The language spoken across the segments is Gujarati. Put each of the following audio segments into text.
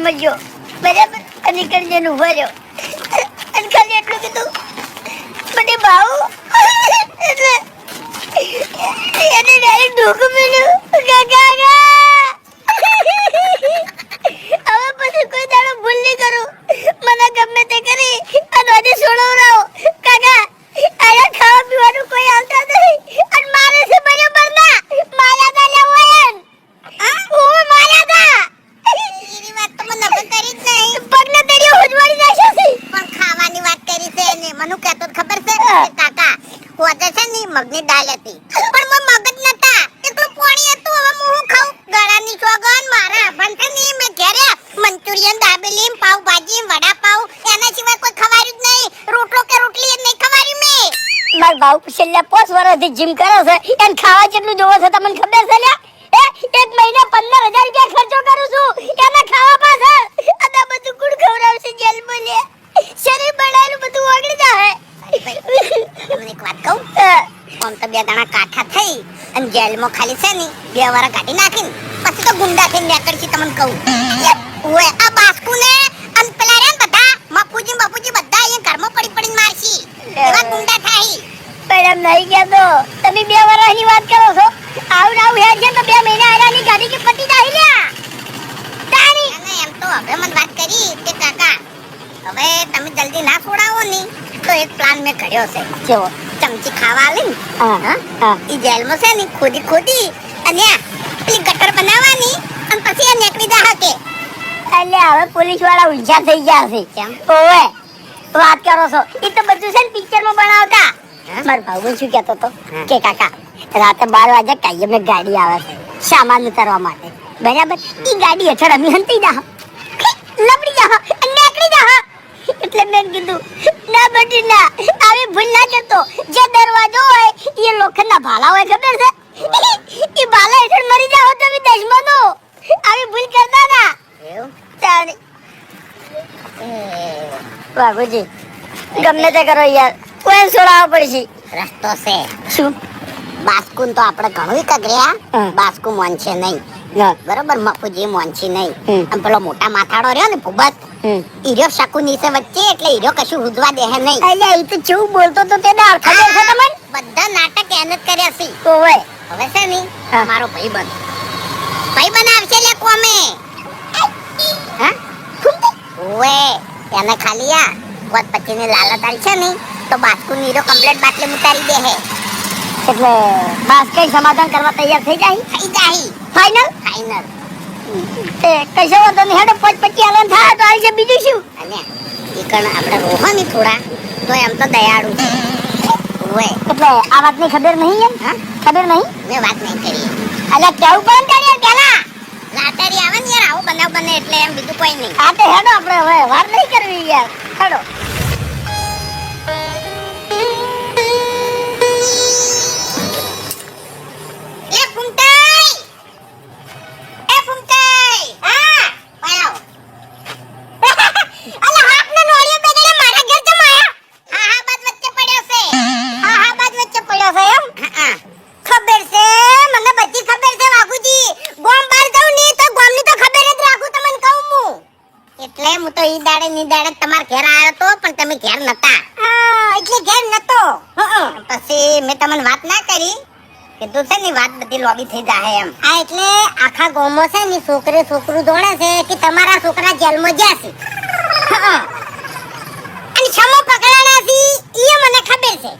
જેલમાં ગયો બરાબર અને કરજણ ઉભો રહ્યો અને ખાલી એટલું કીધું મને ભાવ એટલે એને ડાયરેક્ટ ઢોકું મળ્યું કાકા હવે પછી કોઈ દાડો ભૂલ નહીં કરું મને ગમે તે કરી અને આજે છોડવરાવો કાકા આયા ખાવા પીવાનું કોઈ આવતા નહીં અને મારે છે બરાબર ના મારા તા લેવો એમ હું મારા તા એની વાત તો મને નકર કરી જ નહીં પગને તળિયે ઉજવાડી નાખ્યો છે પણ ખાવાની વાત કરી છે ને મને કહેતો ખબર છે કે કાકા હોજે છે ને મગની દાળ હતી પણ મગ જ નતા એટલું પાણી હતું હવે હું ખાઉં ગળાની સોગન મારા બનતે ની મે ઘરે મંચુરિયન દાબેલી પાવ ભાજી વડાપાવ એના સિવાય કોઈ ખવાયું જ નહીં રોટલો કે રોટલી એ નહીં ખવાયું મે માર ભાવ છેલ્લા 5 વર્ષથી જીમ કરે છે એને ખાવા જેટલું જોવો છે તમને ખબર છે લ્યા એક મહિને 15000 રૂપિયા ખર્ચો કરું છું એને ખાવા પાછળ આ બધું ગુડ ખવડાવશે જેલ બોલે શરીર બનાયેલું બધું ઓગળી જાય તમને એક વાત કહું ઓમ તો બે દાણા કાઠા થઈ અને જેલમાં ખાલી છે ને 2 વાર કાઢી નાખીને પછી તો ગુંડા થઈને નીકળશી તમને કહું ઓય આ બાસ્કુને અને પેલા રે બધા બાપુજી બધા અહીંયા ઘરમાં પડીને મારશી એવા ગુંડા થાય મેડમ નહીં કહેતો તમે 2 વર્ષની વાત કરો છો આવું હેડ છે તો 2 મહિના આરાની ગાડી કે પટી જાય લ્યા તારી અને એમ તો હવે મને વાત કરી કે કાકા હવે તમે જલ્દી ના છોડાવો ને તો એક પ્લાન મેં કર્યો છે કેવો ચમચી ખાવા આલી હા ઈ જેલમાં છે ને ખોદી અને પેલી ગટર બનાવવાની અને પછી આ નીકળી જા હકે એટલે હવે પોલીસ વાળા ઉલઝા થઈ ગયા છે કેમ ઓવે વાત કરો છો એ તો બધું છે ને પિક્ચરમાં બનાવતા મારો ભાઈ શું કહેતો તો કે કાકા રાતે 12 વાગે કાયમ ને ગાડી આવે છે સામાન ઉતારવા માટે બરાબર ઈ ગાડી હેઠળ અમે હંતી જા લબડી જા અને નીકળી જા એટલે મેં કીધું ના બટી ના આવી ભૂલ ના કરતો જે દરવાજો હોય એ લોખંડના ભાલા હોય ખબર છે ઈ ભાલા હેઠળ મરી જાવ તમે દશમનો આવી ભૂલ કરતા ના એવું તાણી બાબુજી ગમે તે કરો યાર કોઈ છોડાવવા પડશે રસ્તો છે શું બાસ્કુન તો આપણે ઘણું કગડ્યા હા. બાસ્કુ મોનશે નહીં બરોબર મફુજી મોનછી નહીં હમ. અને પેલો મોટા માથાડો રહ્યો ને ભૂબત ઈર્યો શકુની છે વચ્ચે એટલે ઈર્યો કશું હુજવા દેહે નહીં એટલે એ તો ચેવું બોલતો તો તે દાળ ખબર છે તમને બધા નાટક એને જ કર્યા છે ઓવે હવે છે ને હા. મારો ભાઈબંધ આવશે લે કોમે હા ઓવે એને ખાલી આ વત પછીની લાલત આલી છે ને તો બાસ્કુ નીરો કમ્પ્લીટ બાટલી ઉતારી દે હે એટલે બાસ કઈ સમાધાન કરવા તૈયાર થઈ જાય થઈ જાય ફાઇનલ ફાઇનલ એ કશો વાંધો નહીં હેડો 5-25 આલન થાય તો આવી છે બીજું શું અને ઈ કણ આપણે રોહો ને થોડા તો એમ તો દયાળુ છે ઓવે એટલે આ વાતની ખબર નહીં એમ હા ખબર નહીં મેં વાત નહીં કરી એટલે કેવું પણ યાર પેલા લાટારી આવે ને યાર આવો બનાવ બને એટલે એમ બીજું કોઈ નહીં આ તો હેડો આપણે હવે વાર નહીં કરવી યાર હેડો એ ફૂમતાઈ હા આયો અલા હાથનો નોળિયો બેગલે મારા ઘર જમાયા હા બાદ વચ્ચે પડ્યો છે હા બાદ વચ્ચે પડ્યો છે એમ હા ખબર છે મને બધી ખબર છે બાબુજી ગોમ બાર જાઉં ની તો ગોમની તો ખબર જ રાખું તમને કહું હું એટલે હું તો ઈ દાડે તમાર ઘર આવ્યો તો પણ તમે ઘર નતા હા એટલે ઘર નતો પછી મેં તમને વાત ના કરી કીધું છે ને વાત બધી લોબી થઈ જાય એમ આ એટલે આખા ગામમાં છે ને છોકરું દોડે છે કે તમારા છોકરા જેલમાં ગયા છે અને છમો પકડાણા છે ઈ મને ખબર છે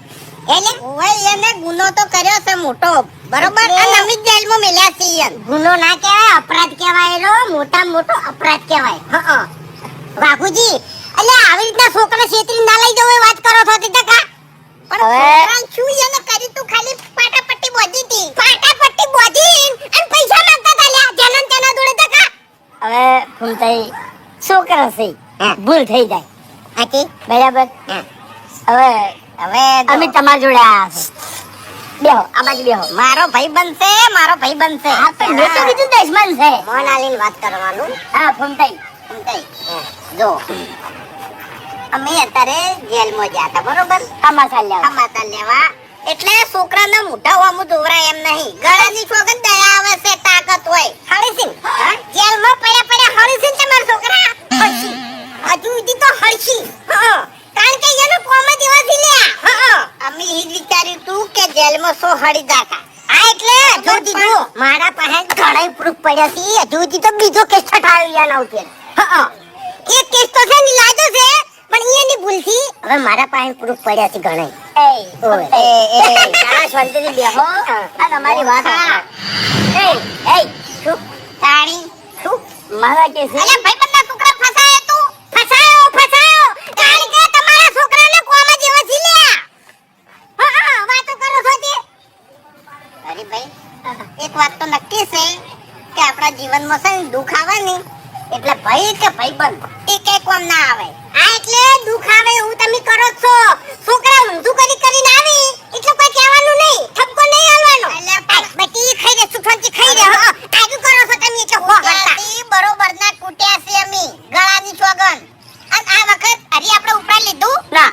એટલે ઓય એને ગુનો તો કર્યો છે મોટો બરોબર અને અમે જેલમાં મેલ્યા છે ગુનો ના કહેવાય અપરાધ કહેવાય એનો મોટો અપરાધ કહેવાય બાપુજી એટલે આવી રીતના છોકરા છેતરી ના લઈ જવો એ વાત કરો છો તે ટકા પણ છોકરા શું એને કરી તું ખાલી પાટાપટ્ટી બોધી અને પૈસા માંગતા તા લ્યા જેના તેના જોડે ટકા હવે ફૂમતાઈ શું કરશે ભૂલ થઈ જાય આકી બરાબર હવે અમે તમારા જોડે આવ્યા છે બેહો આ બાજુ બેહો મારો ભાઈ બનશે હા તો મેં તો કીધું દશમન છે મોન આલીને વાત કરવાનું હા ફૂમતાઈ જો અમે અત્યારે જેલમાં ગયા હતા બરોબર તમાશા લેવા સમાચાર લેવા એટલે છોકરાના મોઢા હોમું દોવરાય એમ નહીં ગળાની સોગંદ દયા આવે પાસે તાકાત હોય હળસીન જેલમાં પડ્યા પડ્યા હળસીન તમારા છોકરા હળસી હજુ સુધી તો હળસી કારણ કે એનો કોમ જ એવો છે લ્યા અમે ઈ જ વિચાર્યું તું કે જેલમાં સો હળી જાતા આ એટલે હજુ દીધું મારા પાસે ઘણાય પ્રૂફ પડ્યા છે હજુ સુધી તો બીજો કેસ ઠઠાયો યા ના ઉઠે એ કેસ તો છે ની લાજો છે પણ એની ભૂલ થી હવે મારા પાસે પ્રૂફ પડ્યા છે ઘણાય તારા શાંતિથી બેહો આ તમારી વાત શું તાણી શું મારા કે છે અરે ભાઈ બંને છોકરા ફસાય તું ફસાયો કારણ કે તમારા છોકરાને કોમ જ એવો છે લ્યા વાતો કરો છો તે અરે ભાઈ એક વાત તો નક્કી છે કે આપણા જીવનમાં છે ને દુઃખ આવે ને એટલે ભાઈ કે ભાઈબંધ એ કે કોમ ના આવે આ એટલે દુઃખ આવે એવું તમે કરો છો છોકરા ઊંધું કરીને આવી એટલે કોઈ કહેવાનું નહીં ઠપકો નહીં આલવાનો એટલે બટી ખાઈ રે સુખંતી ખાઈ રે આજુ કરો છો તમે એટલે હો કરતા બરોબર ના કૂટ્યા છે અમે ગળાની સોગન અને આ વખત હરી આપણે ઉપર લીધું ના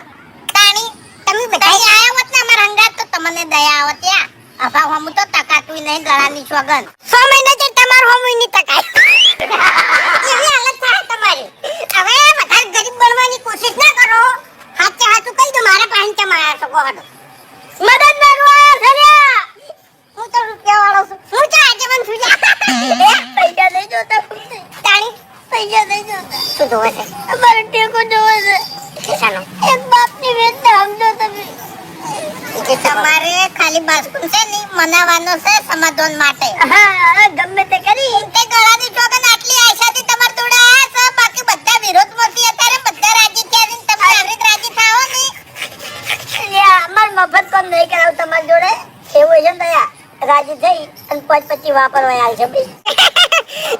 તાણી તમે બધા આયા હોત ને અમાર હંગાત તો તમને દયા આવત યા અભાવ હમ તો તકાતું નહીં ગળાની સોગન 6 મહિના જે તમાર હમ ની તકાય એવી હાલત થાય તમારી હવે વધારે ગરીબ બનવાની કોશિશ ના કરો હાચે હાચું કહી દો મારા પાસે ચમ આયા છો ગોડો મદદ મારવા થર્યા હું તો રૂપિયા વાળો છું હું તો આજીવન છું પૈસા નહીં જોતા તાણી પૈસા નહીં જોતા શું જોવે છે અમારે ટેકો જોવે છે કેસાનો એક બાપની વેદને સમજો તમે કે તમારે ખાલી બાસ્કુન છે ની મનાવાનો છે સમાધાન માટે હા ગમે તે કરી તે ગળાની ચોગન આટલી આશાથી તમાર જોડે આયા છે બાકી બધા વિરોધમાં છે અત્યારે બધા રાજી થયા છે તમે આવરીત રાજી થાઓ ને અમાર મફત કામ નહીં કરાવ તમારી જોડે એવું છે ને દયા રાજી થઈ અને 5-25 વાપરવા આલ છે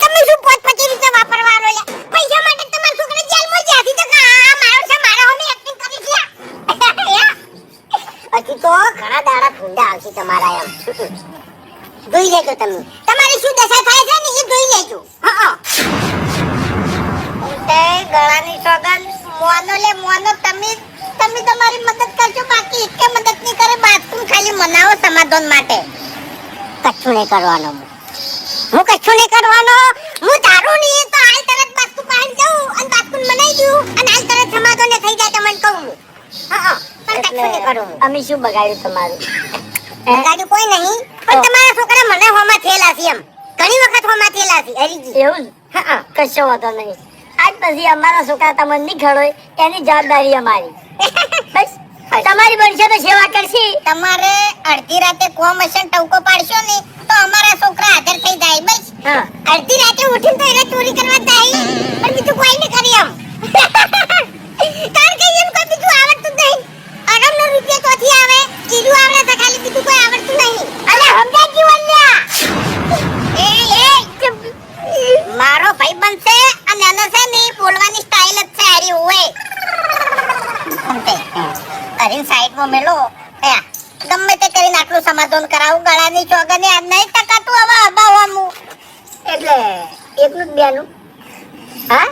તમે શું 5-25 રૂપિયા વાપરવાનો લે પૈસા માટે તમાર છોકરા જેલમાં જ્યાંથી તો આ મારો છે મારા હમે એક્ટિંગ કરી છે હજી તો ઘણા દાડા ફૂંડા આવશે તમારા એમ જોઈ લેજો તમે તમારી શું દશા થાય છે ને એ જોઈ લેજો તે ગળાની સોગન મોનો તમે તમારી મદદ કરજો બાકી એકે મદદ નહીં કરે બાથરૂમ ખાલી મનાવો સમાધાન માટે કશું નહીં કરવાનો હું કશું નહીં કરવાનો હું દારૂ નહીં તો હાલ તરત બાથરૂમ પાણી જાઉં અને બાથરૂમ બનાવી દઉં અને હાલ તરત સમાધાન થઈ જાય તમને કહું પણ કશું નહીં કરું અમે શું બગાડ્યું તમારું બગાડ્યું કોઈ નહીં પણ તમારા છોકરા મને હોમાં થયેલા છે એમ ઘણી વખત હોમાં થયેલા છે હરીજી એવું ને કશો વાંધો નહીં આજ પછી અમારા છોકરા તમને નહીં ખડોય એની જવાબદારી અમારી બસ તમારી બનશે તો સેવા કરશી તમારે અડધી રાતે કોમ હશે ટવકો પાડશો ને તો અમારા છોકરા હાજર થઈ જાય બસ અડધી રાતે ઉઠીને તો એને ચોરી કરવા જાય પણ બીજું કોઈ નહીં કરી એમ કારણ કે એમ કોઈ બીજું આવડતું જ નહીં આરામનો રૂપિયા તોથી આવે કીધું આવડે તો ખાલી બીજું કોઈ આવડતું નહીં અલે સમજા જીવન્યા મારો ભાઈ બનશે અને એનો છે ને બોલવાની સ્ટાઇલ જ છે હારી હોય અરીન સાઈડમાં મેલો ગમે તે કરીને આટલું સમાધાન કરાવું ગળાની ચોગને આ નહીં ટકાતું હવે અબાવાનું એટલે એકનું જ બેનું હા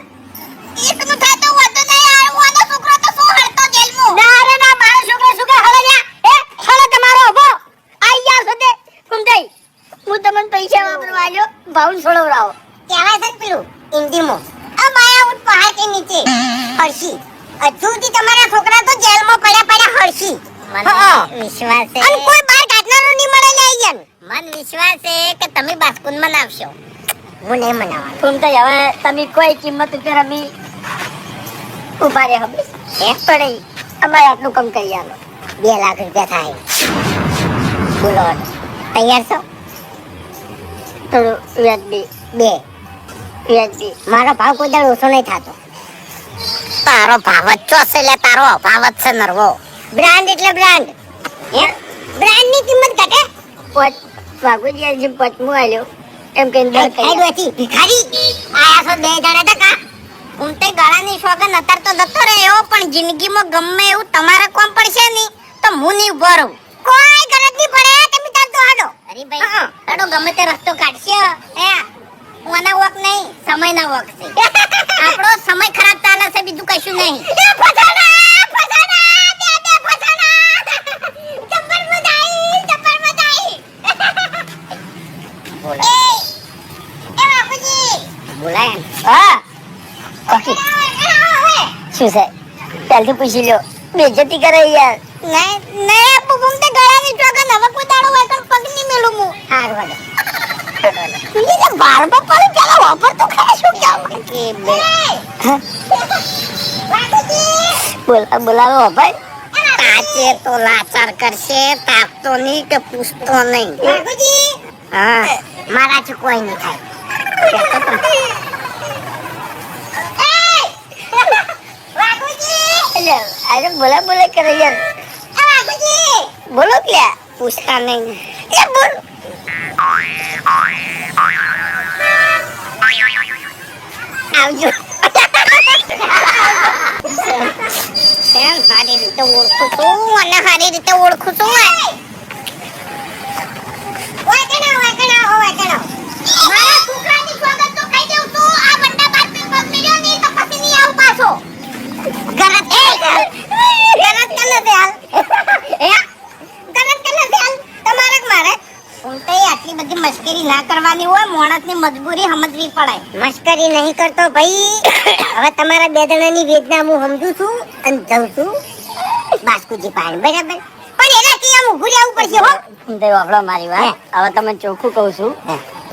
એકનું થાય તો વધુ નહીં આવાનો છોકરો તો શું હળતો જેલમાં ના રે ના મારો છોકરો શું કે હળે જા હળે તમારો ઉભો આઈ જા સદે કુંતાઈ હું તમને પૈસા વાપરવા આલ્યો ભાઉન છોડવરાવો કહેવાય છે પેલું હિન્દીમાં આ માયા ઉઠ પહાડ કે નીચે હર્ષી હજુ સુધી તમારા છોકરા તો જેલમાં પડ્યા હર્ષી મને વિશ્વાસ છે અને કોઈ બાર કાઢનારો નહીં મળે લે યન મન વિશ્વાસ છે કે તમે બાસ્કુન મનાવશો હું નહીં મનાવવાનો કુંતાઈ હવે તમે કોઈ કિંમત ઉપર અમે ઉભા રહે હવે એક પડે અમારે આટલું કમ કરી આલો 2 લાખ રૂપિયા થાય બોલો તૈયાર છો થોડું વ્યાજબી 2 વ્યાજબી મારો ભાવ કોઈ દાડો ઓછો નહીં થતો તારો ભાવ જ ચોસે લે તારો ભાવ જ છે નરવો બ્રાન્ડ એટલે બ્રાન્ડ બ્રાન્ડ ની કિંમત ઘટે પોચ વાગુજી જેમ પચમું આલ્યો એમ કઈ દર આઈ ડોચી ભિખારી આયા છો 2 જણા ટકા હું તે ગળાની સોગન અત્યાર તો જતો રહ્યો પણ જિંદગીમાં ગમે એવું તમારે કોમ પડશે ની તો હું નહીં ઉભો રહું કોઈ ગરજ નહીં પડે તમે તાર તો હાડો અરે ભાઈ હાડો ગમે તે રસ્તો કાઢશે ઓના વોક નહીં સમયના વોક છે આપણો સમય ખરાબ ચાલે છે બીજું કશું નહીં જબર મજાઈ બોલા બાકી શું છે પહેલથી પૂછી લ્યો બેજતી કરે યાર નહીં નહીં આપું ઘૂમતે ગળાની ચોગન હવે કોઈ દાડો હોય તો પગ નહીં મેલું હું હાર વાગે તું જે બારમાં પડે પેલા વાપર તો ખરા શું કેવું કે બે વાઘુજી બોલાવો ભાઈ કાચે તો લાચાર કરશે તાપતો નહીં કે પૂછતો નહીં વાઘુજી હા મારાથી કોઈ નહીં થાય વાઘુજી અરે બોલા કરે યાર વાઘુજી બોલો ક્યાં પૂછતા નહીં એ બોલ આવજો કેમ સારી રીતે ઓળખું છું અને સારી રીતે ઓળખું છું ઓય કણા મારા છોકરાની સ્વાગત તો કહી દઉં છું આ બંડા બાર પે પગ મેલ્યો નહીં તો પછી નહીં આવું પાછો ગલત કને દે હાલ તમારે મારે ઉલટે આટલી બધી મસ્કરી ના કરવાની હોય મોણસની મજબૂરી સમજવી પડે મસ્કરી નહીં કરતો ભાઈ હવે તમારા બે જણાની વેદના હું સમજુ છું અને જઉં છું બાસ્કુજી પાસે બરાબર પણ એના કે આમ ઊભું રહેવું પડશે હો તે વાપરો મારી વાત હવે તમે ચોખ્ખું કહું છું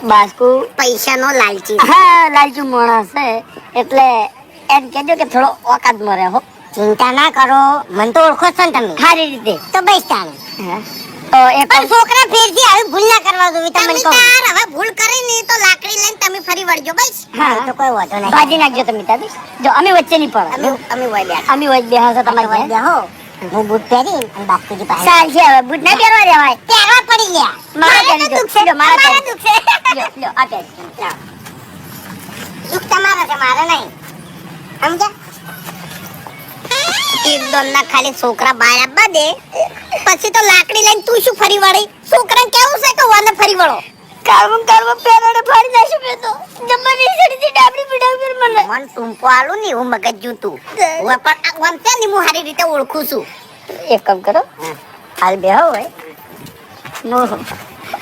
બાસ્કુ પૈસાનો લાલચી હા લાલચુ માણસ છે એટલે એમ કહેજો કે થોડો ઓકાત મરે હો ચિંતા ના કરો મને તો ઓળખો છો ને તમે સારી રીતે તો બસ તાને તો એ પણ છોકરા ફેરથી આવી ભૂલ ના કરવા દો તમને કહું હવે ભૂલ કરી ની તો લાકડી લઈને તમે ફરી વળજો બસ હા. તો કોઈ વાંધો નહીં બાજી નાખજો તમે તાબી જો અમે વચ્ચે નહીં પડો અમે વઈ બેઠા અમે વચ્ચે બેહો તમારે વઈ બેહો હું બૂટ પહેરી અને બાસ્કુજી પાસે સાલ છે હવે બૂટ ના પહેરવા દેવાય પહેરવા પડી ગયા મારા પહેરી દો. લ્યો, મારા મારા દુખ છે લ્યો આ પહેરી લાવો. દુખ તમારા છે મારે નહીં સમજ્યા એક દોન ના ખાલી છોકરા બાર આપવા દે પછી તો લાકડી લઈને તું શું ફરી વળી છોકરાને કેવું છે કે વાને ફરી વળો કામ પેરોડે ફાડી નાખ્યું મેં તો જમવાની સડીથી ડાબડી પીડાવી મને મન ટૂંપો આલું ને હું મગજ જૂતું હું પણ વંતે ને હું સારી રીતે ઓળખું છું એક કામ કરો હાલ બેહો હોય હું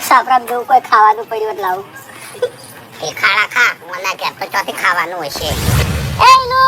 સાપરામ જેવું કોઈ ખાવાનું પડ્યું એટલે લાવું એ ખાડા ખા મને ઘેર તો ચોથી ખાવાનું હશે હેલો